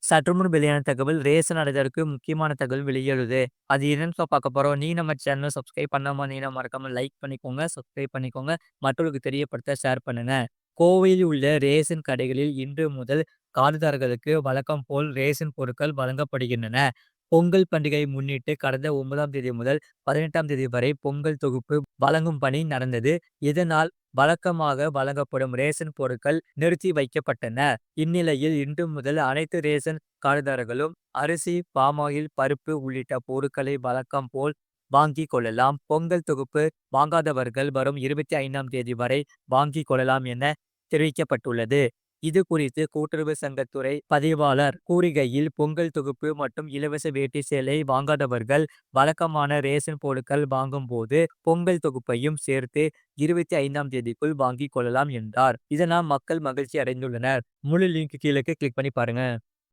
சற்றுமுன் வெளியான தகவல் ரேஷன் அடைதற்கு முக்கியமான தகவல் வெளியேறுது. அது என்னன்னு பார்க்க போறோம். நீ நம்ம சேனல சப்ஸ்கிரைப் பண்ணாம இருந்தீங்கன்னா மறக்காம லைக் பண்ணிக்கோங்க, சப்ஸ்கிரைப் பண்ணிக்கோங்க. மற்றவர்களுக்கு தெரியப்படுத்த ஷேர் பண்ணுங்க. கோவையில் உள்ள ரேஷன் கடைகளில் இன்று முதல் கார்டுதாரர்களுக்கு வழக்கம் போல் ரேஷன் பொருட்கள் வழங்கப்படுகின்றன. பொங்கல் பண்டிகையை முன்னிட்டு கடந்த 9ஆம் தேதி முதல் 18ஆம் தேதி வரை பொங்கல் தொகுப்பு வழங்கும் பணி நடந்தது. இதனால் வழக்கமாக வழங்கப்படும் ரேஷன் பொருட்கள் நிறுத்தி வைக்கப்பட்டன. இந்நிலையில் இன்று முதல் அனைத்து ரேஷன் கார்டுதாரர்களும் அரிசி, பாமாயில், பருப்பு உள்ளிட்ட பொருட்களை வழக்கம் போல் வாங்கிக் கொள்ளலாம். பொங்கல் தொகுப்பு வாங்காதவர்கள் வரும் 25ஆம் தேதி வரை வாங்கிக் கொள்ளலாம் என தெரிவிக்கப்பட்டுள்ளது. இது குறித்து கூட்டுறவு சங்கத்துறை பதிவாளர் கூறுகையில், பொங்கல் தொகுப்பு மற்றும் இலவச வேட்டி சேலை வாங்காதவர்கள் வழக்கமான ரேஷன் பொருட்கள் வாங்கும் போது பொங்கல் தொகுப்பையும் சேர்த்து 25ஆம் தேதிக்குள் வாங்கிக் கொள்ளலாம் என்றார். இதனால் மக்கள் மகிழ்ச்சி அடைந்துள்ளனர். முழு லிங்க் கீழே கிளிக் பண்ணி பாருங்க.